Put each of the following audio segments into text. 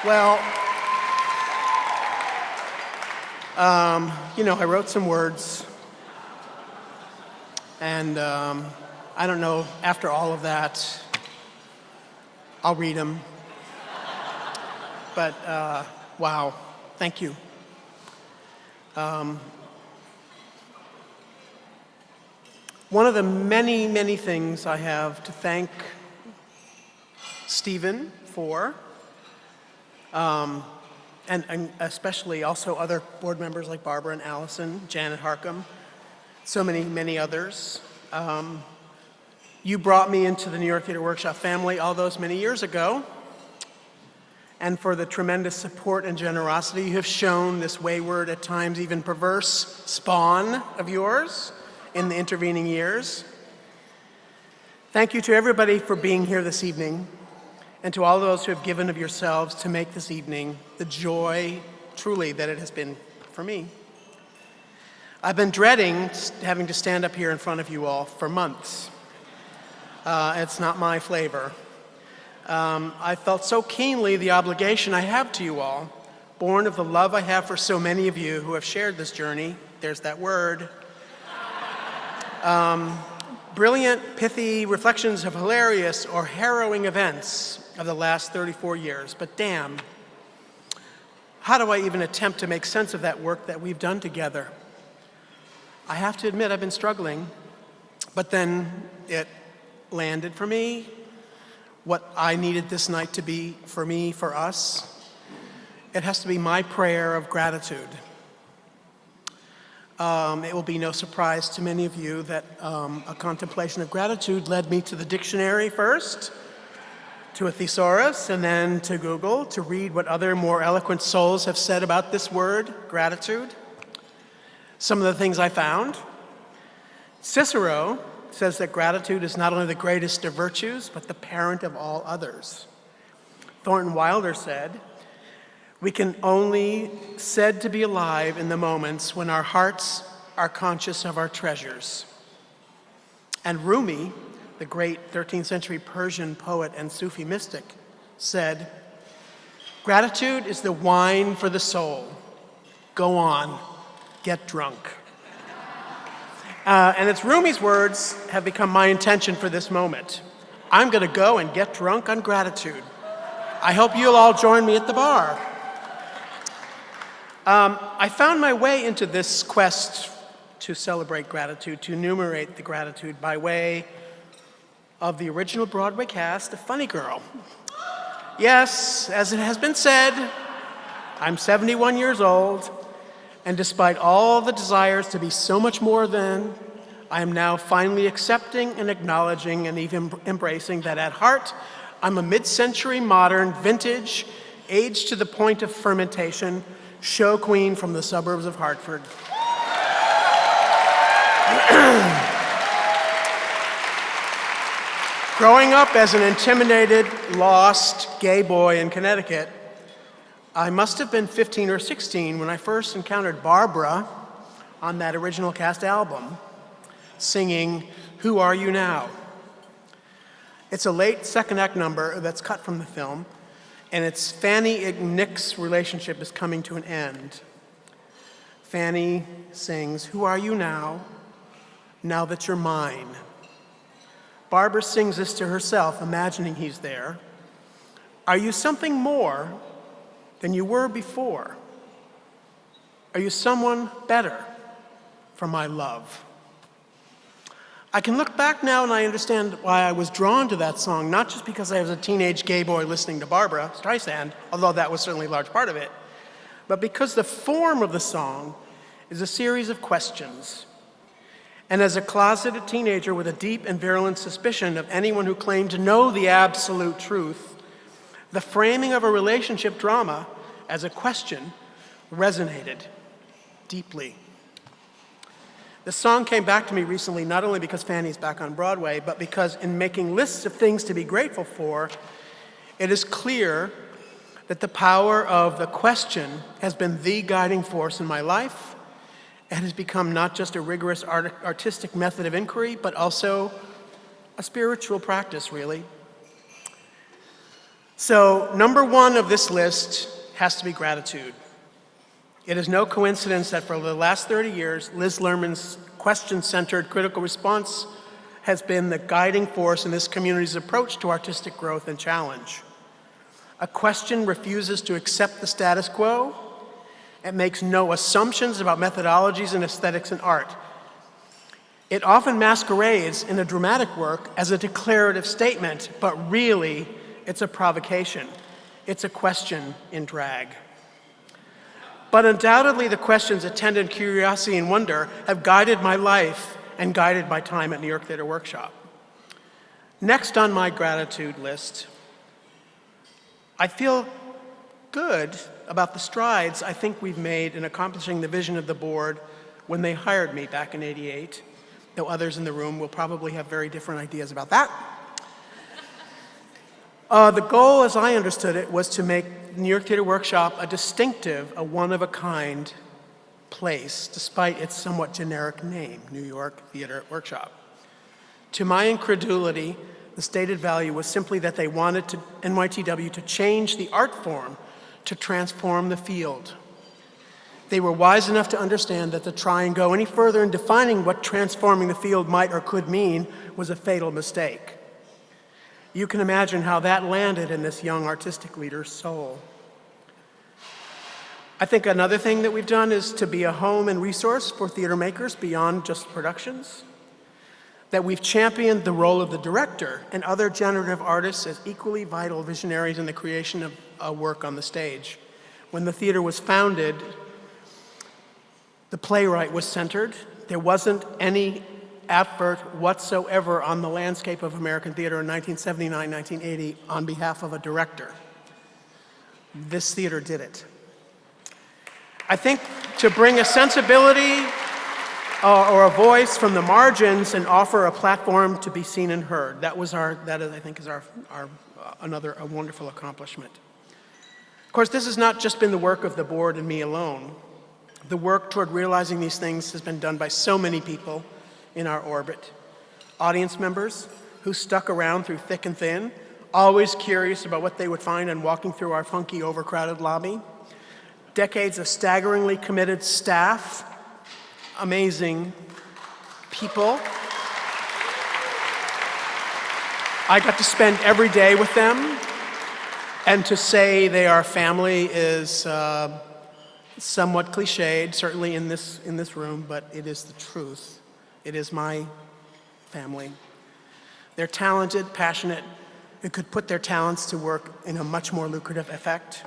Well, I wrote some words, and I don't know, after all of that, I'll read them. But, wow, thank you. One of the many, many things I have to thank Stephen for, and especially also other board members like Barbara and Allison, Janet Harcum, so many, many others. You brought me into the New York Theater Workshop family all those many years ago, and for the tremendous support and generosity you have shown this wayward, at times even perverse spawn of yours in the intervening years. Thank you to everybody for being here this evening, and to all those who have given of yourselves to make this evening the joy, truly, that it has been for me. I've been dreading having to stand up here in front of you all for months. It's not my flavor. I felt so keenly the obligation I have to you all, born of the love I have for so many of you who have shared this journey. There's that word. Brilliant, pithy reflections of hilarious or harrowing events of the last 34 years. But damn, how do I even attempt to make sense of that work that we've done together? I have to admit I've been struggling, but then it landed for me, what I needed this night to be for me, for us. It has to be my prayer of gratitude. It will be no surprise to many of you that a contemplation of gratitude led me to the dictionary first, to a thesaurus, and then to Google to read what other more eloquent souls have said about this word, gratitude. Some of the things I found. Cicero says that gratitude is not only the greatest of virtues, but the parent of all others. Thornton Wilder said, "We can only said to be alive in the moments when our hearts are conscious of our treasures." And Rumi, the great 13th century Persian poet and Sufi mystic, said, "Gratitude is the wine for the soul. Go on, get drunk." And it's Rumi's words have become my intention for this moment. I'm going to go and get drunk on gratitude. I hope you'll all join me at the bar. I found my way into this quest to celebrate gratitude, to enumerate the gratitude by way of the original Broadway cast of Funny Girl. Yes, as it has been said, I'm 71 years old, and despite all the desires to be so much more than, I am now finally accepting and acknowledging and even embracing that at heart, I'm a mid-century modern, vintage, aged to the point of fermentation, show queen from the suburbs of Hartford. Growing up as an intimidated, lost gay boy in Connecticut, I must have been 15 or 16 when I first encountered Barbara on that original cast album, singing "Who Are You Now?" It's a late second act number that's cut from the film, and it's Fanny and Nick's relationship is coming to an end. Fanny sings, "Who are you now that you're mine?" Barbara sings this to herself, imagining he's there. "Are you something more than you were before? Are you someone better for my love?" I can look back now and I understand why I was drawn to that song, not just because I was a teenage gay boy listening to Barbara Streisand, although that was certainly a large part of it, but because the form of the song is a series of questions. And as a closeted teenager with a deep and virulent suspicion of anyone who claimed to know the absolute truth, the framing of a relationship drama as a question resonated deeply. The song came back to me recently not only because Fanny's back on Broadway, but because in making lists of things to be grateful for, it is clear that the power of the question has been the guiding force in my life. It has become not just a rigorous artistic method of inquiry, but also a spiritual practice, really. So number one of this list has to be gratitude. It is no coincidence that for the last 30 years, Liz Lerman's question-centered critical response has been the guiding force in this community's approach to artistic growth and challenge. A question refuses to accept the status quo. It makes no assumptions about methodologies and aesthetics in art. It often masquerades in a dramatic work as a declarative statement, but really, it's a provocation. It's a question in drag. But undoubtedly, the questions attendant curiosity and wonder have guided my life and guided my time at New York Theater Workshop. Next on my gratitude list, I feel good about the strides I think we've made in accomplishing the vision of the board when they hired me back in '88, though others in the room will probably have very different ideas about that. The goal, as I understood it, was to make New York Theater Workshop a distinctive, a one-of-a-kind place, despite its somewhat generic name, New York Theater Workshop. To my incredulity, the stated value was simply that they wanted NYTW to change the art form to transform the field. They were wise enough to understand that to try and go any further in defining what transforming the field might or could mean was a fatal mistake. You can imagine how that landed in this young artistic leader's soul. I think another thing that we've done is to be a home and resource for theater makers beyond just productions. That we've championed the role of the director and other generative artists as equally vital visionaries in the creation of a work on the stage. When the theater was founded, the playwright was centered. There wasn't any effort whatsoever on the landscape of American theater in 1979, 1980 on behalf of a director. This theater did it. I think to bring a sensibility or a voice from the margins and offer a platform to be seen and heard. That is, I think, is another wonderful accomplishment. Of course, this has not just been the work of the board and me alone. The work toward realizing these things has been done by so many people in our orbit. Audience members who stuck around through thick and thin, always curious about what they would find on walking through our funky, overcrowded lobby. Decades of staggeringly committed staff, amazing people. I got to spend every day with them, and to say they are family is somewhat cliched, certainly in this room, but it is the truth. It is my family. They're talented, passionate, who could put their talents to work in a much more lucrative effect.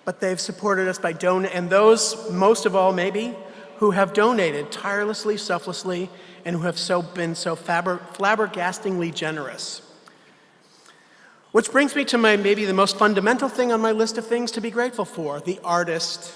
But they've supported us by donating, and those, most of all maybe, who have donated tirelessly, selflessly, and who have been so flabbergastingly generous. Which brings me to maybe the most fundamental thing on my list of things to be grateful for, the artist.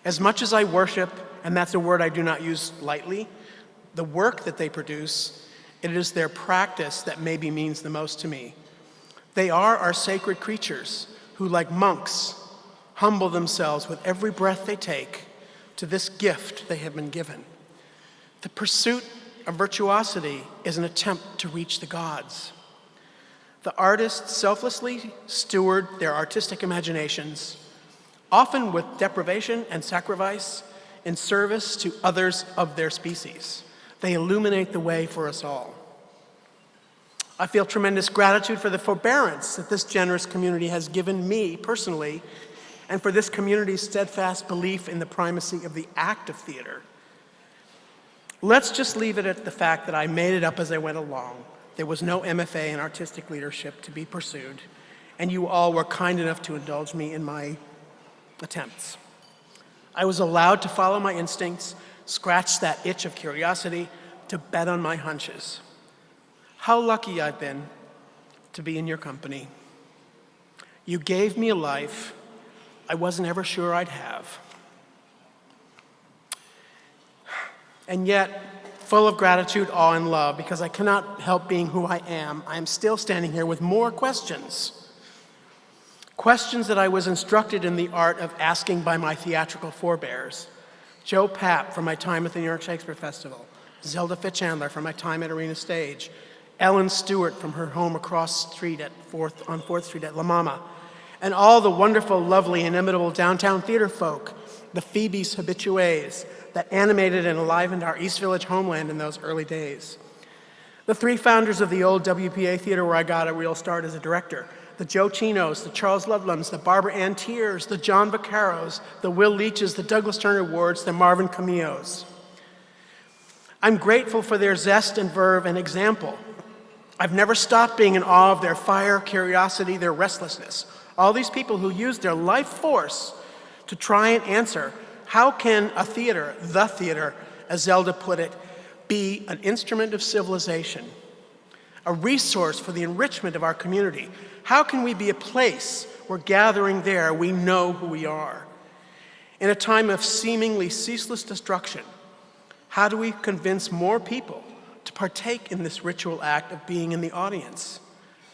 As much as I worship, and that's a word I do not use lightly, the work that they produce, it is their practice that maybe means the most to me. They are our sacred creatures who, like monks, humble themselves with every breath they take to this gift they have been given. The pursuit of virtuosity is an attempt to reach the gods. The artists selflessly steward their artistic imaginations, often with deprivation and sacrifice, in service to others of their species. They illuminate the way for us all. I feel tremendous gratitude for the forbearance that this generous community has given me personally, and for this community's steadfast belief in the primacy of the act of theater. Let's just leave it at the fact that I made it up as I went along. There was no MFA in artistic leadership to be pursued, and you all were kind enough to indulge me in my attempts. I was allowed to follow my instincts, scratch that itch of curiosity, to bet on my hunches. How lucky I've been to be in your company. You gave me a life I wasn't ever sure I'd have. And yet, full of gratitude, awe, and love, because I cannot help being who I am still standing here with more questions. Questions that I was instructed in the art of asking by my theatrical forebears. Joe Papp from my time at the New York Shakespeare Festival, Zelda Fitzchandler from my time at Arena Stage, Ellen Stewart from her home across the street on 4th Street at La Mama, and all the wonderful, lovely, inimitable downtown theater folk, the Phoebe's habitués that animated and enlivened our East Village homeland in those early days. The three founders of the old WPA theater where I got a real start as a director, the Joe Chinos, the Charles Ludlums, the Barbara Ann Tiers, the John Vaccaros, the Will Leaches, the Douglas Turner Wards, the Marvin Camillos. I'm grateful for their zest and verve and example. I've never stopped being in awe of their fire, curiosity, their restlessness. All these people who use their life force to try and answer, how can a theater, the theater, as Zelda put it, be an instrument of civilization, a resource for the enrichment of our community? How can we be a place where gathering there we know who we are? In a time of seemingly ceaseless destruction, how do we convince more people to partake in this ritual act of being in the audience?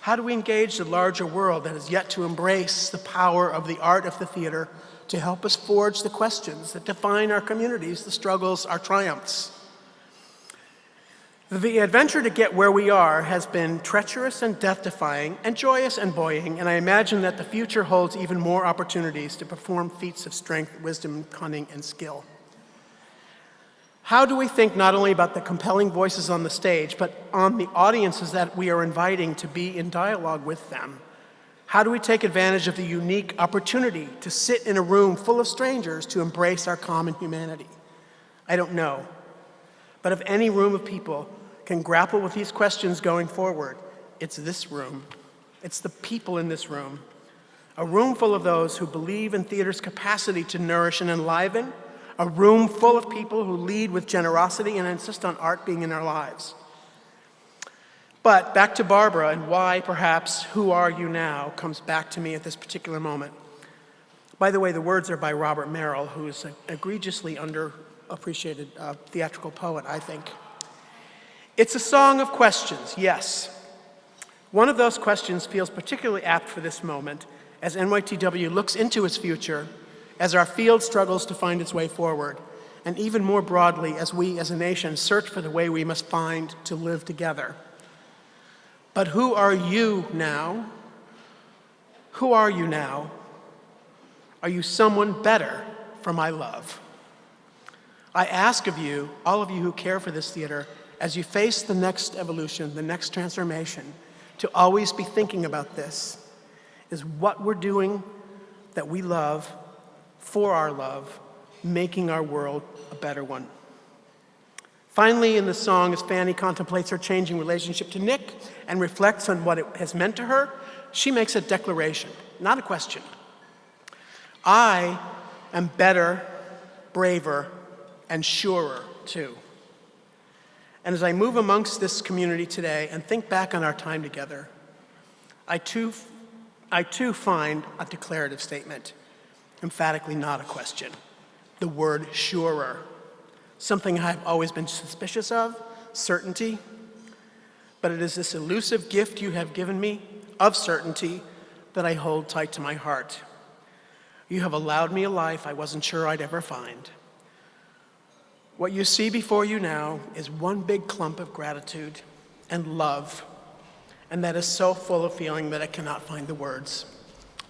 How do we engage the larger world that has yet to embrace the power of the art of the theater to help us forge the questions that define our communities, the struggles, our triumphs? The adventure to get where we are has been treacherous and death-defying and joyous and buoying, and I imagine that the future holds even more opportunities to perform feats of strength, wisdom, cunning, and skill. How do we think not only about the compelling voices on the stage, but on the audiences that we are inviting to be in dialogue with them? How do we take advantage of the unique opportunity to sit in a room full of strangers to embrace our common humanity? I don't know. But if any room of people can grapple with these questions going forward, it's this room. It's the people in this room. A room full of those who believe in theater's capacity to nourish and enliven. A room full of people who lead with generosity and insist on art being in our lives. But back to Barbara and why, perhaps, "Who Are You Now" comes back to me at this particular moment. By the way, the words are by Robert Merrill, who is an egregiously underappreciated theatrical poet, I think. It's a song of questions, yes. One of those questions feels particularly apt for this moment as NYTW looks into its future, as our field struggles to find its way forward, and even more broadly as we as a nation search for the way we must find to live together. But who are you now? Who are you now? Are you someone better for my love? I ask of you, all of you who care for this theater, as you face the next evolution, the next transformation, to always be thinking about this. Is what we're doing that we love, for our love, making our world a better one? Finally, in the song, as Fanny contemplates her changing relationship to Nick and reflects on what it has meant to her, she makes a declaration, not a question. I am better, braver, and surer too. And as I move amongst this community today and think back on our time together, I too find a declarative statement, emphatically not a question. The word surer, something I've always been suspicious of, certainty. But it is this elusive gift you have given me of certainty that I hold tight to my heart. You have allowed me a life I wasn't sure I'd ever find. What you see before you now is one big clump of gratitude and love, and that is so full of feeling that I cannot find the words.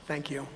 Thank you.